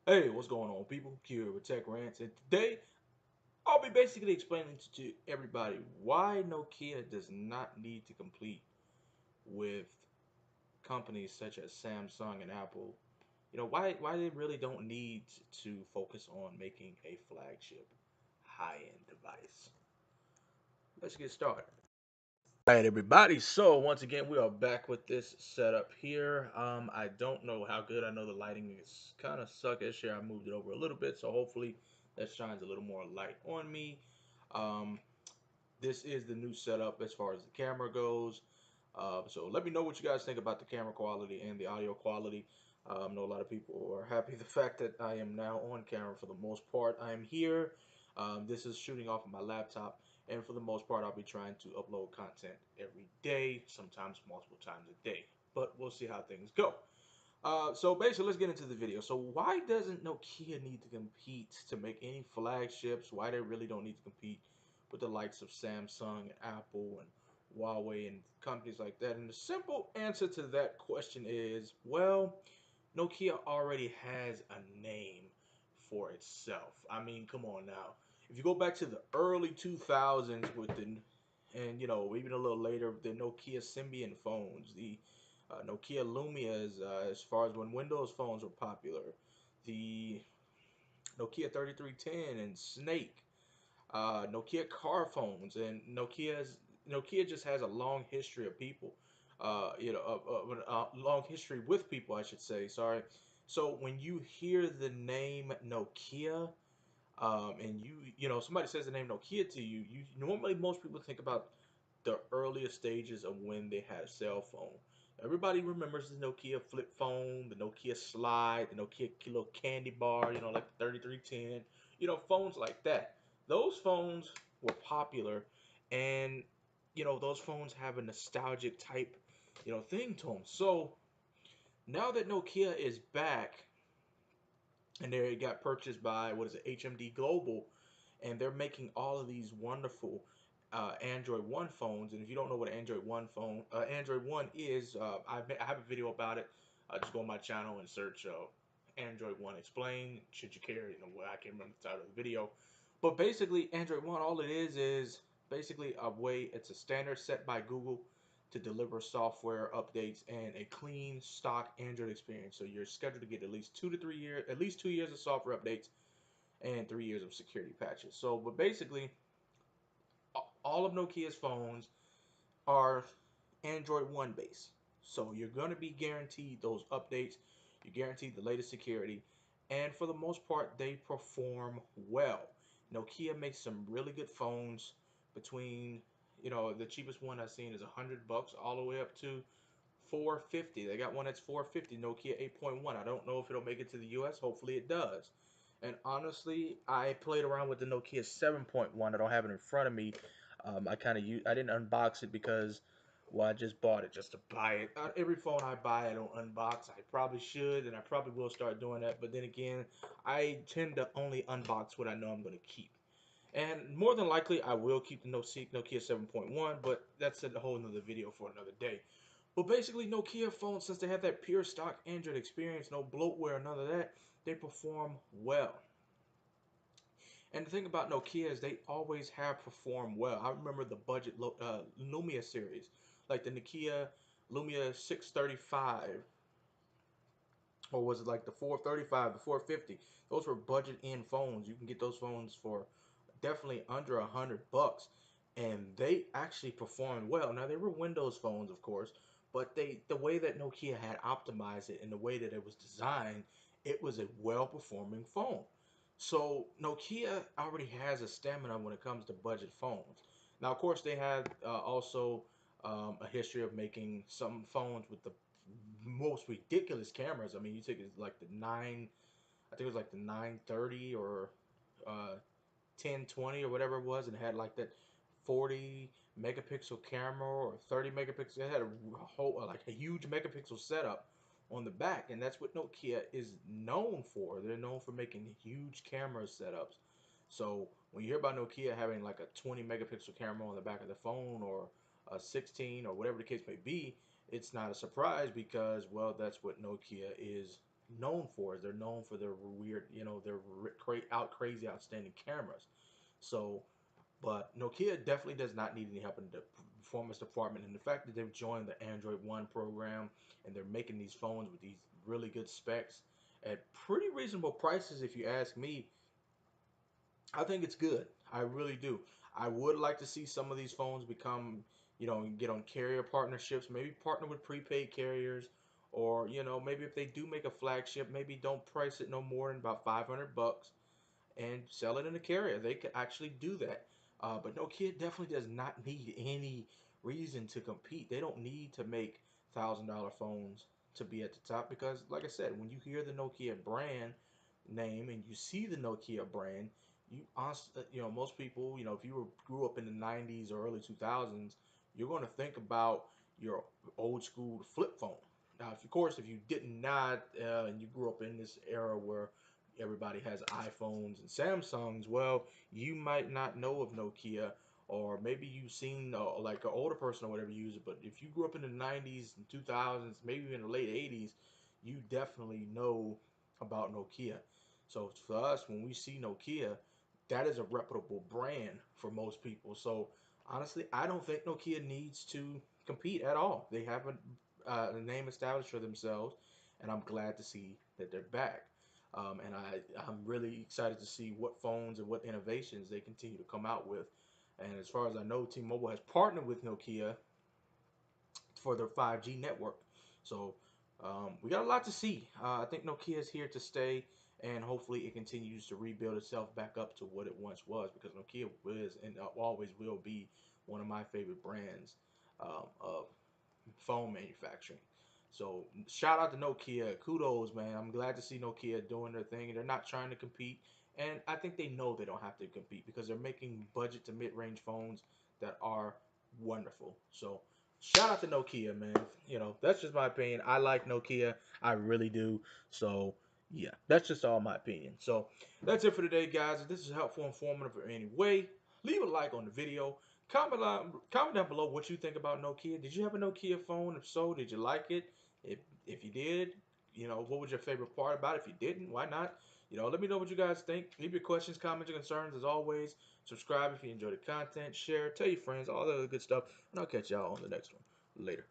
Hey, what's going on, people? Q here with Tech Rants, and today I'll be basically explaining to everybody why Nokia does not need to compete with companies such as Samsung and Apple. Why they really don't need to focus on making a flagship high-end device. Let's get started. All right, everybody. So once again, we are back with this setup here. I don't know how good. I know the lighting is kind of suckish here. I moved it over a little bit, so hopefully that shines a little more light on me. Um, this is the new setup as far as the camera goes. So let me know what you guys think about the camera quality and the audio quality. I know a lot of people are happy the fact that I am now on camera for the most part. I am here. This is shooting off of my laptop, and for the most part, I'll be trying to upload content every day, sometimes multiple times a day. But we'll see how things go. So basically, let's get into the video. So why doesn't Nokia need to compete to make any flagships? Why they really don't need to compete with the likes of Samsung and Apple and Huawei and companies like that? And the simple answer to that question is, well, Nokia already has a name for itself. I mean, come on now. If you go back to the early 2000s with the, and even a little later, the Nokia Symbian phones, the Nokia Lumias, as far as when Windows phones were popular, the Nokia 3310 and Snake, Nokia car phones, and Nokia just has a long history of people, a long history with people, I should say. Sorry. So when you hear the name Nokia, and somebody says the name Nokia to you, you normally most people think about the earliest stages of when they had a cell phone. Everybody remembers the Nokia flip phone, the Nokia slide, the Nokia little candy bar, like the 3310, phones like that. Those phones were popular, and those phones have a nostalgic type, thing to them. So now that Nokia is back, and they got purchased by what is it, HMD Global, and they're making all of these wonderful Android One phones. And if you don't know what an Android One is, I have a video about it. Just go on my channel and search Android One Explain. Should you care, I can't remember the title of the video, but basically Android One, all it is basically a way. It's a standard set by Google to deliver software updates and a clean stock Android experience. So you're scheduled to get at least 2 to 3 years, at least 2 years of software updates and 3 years of security patches. So, but basically, all of Nokia's phones are Android One based. So you're going to be guaranteed those updates. You're guaranteed the latest security, and for the most part, they perform well. Nokia makes some really good phones. Between the cheapest one I've seen is $100, all the way up to 450. They got one that's 450, Nokia 8.1. I don't know if it'll make it to the US. Hopefully it does. And honestly, I played around with the Nokia 7.1. I don't have it in front of me. I didn't unbox it because, well, I just bought it just to buy it. Every phone I buy, I don't unbox. I probably should, and I probably will start doing that. But then again, I tend to only unbox what I know I'm going to keep. And more than likely, I will keep the Nokia 7.1, but that's a whole nother video for another day. But basically, Nokia phones, since they have that pure stock Android experience, no bloatware, none of that, they perform well. And the thing about Nokia is they always have performed well. I remember the budget Lumia series, like the Nokia Lumia 635, or was it like the 435, the 450? Those were budget in phones. You can get those phones for definitely under $100, and they actually performed well. Now they were Windows phones, of course, but the way that Nokia had optimized it and the way that it was designed, it was a well-performing phone. So Nokia already has a stamina when it comes to budget phones. Now, of course, they had also a history of making some phones with the most ridiculous cameras. I mean, you take it like the nine, I think it was like the 930 or 1020 or whatever it was, and it had like that 40 megapixel camera or 30 megapixel. It had a whole like a huge megapixel setup on the back, and that's what Nokia is known for. They're known for making huge camera setups. So when you hear about Nokia having like a 20 megapixel camera on the back of the phone, or a 16, or whatever the case may be, it's not a surprise because, well, that's what Nokia is known for. Is they're known for their weird, their crazy, outstanding cameras. So, but Nokia definitely does not need any help in the performance department. And the fact that they've joined the Android One program and they're making these phones with these really good specs at pretty reasonable prices, if you ask me, I think it's good. I really do. I would like to see some of these phones become, get on carrier partnerships, maybe partner with prepaid carriers, or, maybe if they do make a flagship, maybe don't price it no more than about 500 bucks and sell it in a carrier. They could actually do that. But Nokia definitely does not need any reason to compete. They don't need to make $1,000 phones to be at the top because, like I said, when you hear the Nokia brand name and you see the Nokia brand, most people, if you grew up in the '90s or early 2000s, you're going to think about your old school flip phone. Now, of course, if you did not and you grew up in this era where everybody has iPhones and Samsungs, well, you might not know of Nokia, or maybe you've seen like an older person or whatever use it. But if you grew up in the '90s and 2000s, maybe even the late '80s, you definitely know about Nokia. So for us, when we see Nokia, that is a reputable brand for most people. So honestly, I don't think Nokia needs to compete at all. They have a name established for themselves, and I'm glad to see that they're back. And I'm really excited to see what phones and what innovations they continue to come out with. And as far as I know, T-Mobile has partnered with Nokia for their 5G network. So we got a lot to see. I think Nokia is here to stay, and hopefully it continues to rebuild itself back up to what it once was. Because Nokia is and always will be one of my favorite brands of phone manufacturing. So shout out to Nokia. Kudos, man. I'm glad to see Nokia doing their thing. They're not trying to compete, and I think they know they don't have to compete because they're making budget to mid-range phones that are wonderful. So shout out to Nokia, man. That's just my opinion. I like Nokia. I really do. So yeah, that's just all my opinion. So that's it for today, guys. If this is helpful, informative in any way, leave a like on the video. Comment down below what you think about Nokia. Did you have a Nokia phone? If so, did you like it? If you did, what was your favorite part about it? If you didn't, why not? Let me know what you guys think. Leave your questions, comments, and concerns as always. Subscribe if you enjoy the content. Share, tell your friends, all that other good stuff. And I'll catch y'all on the next one. Later.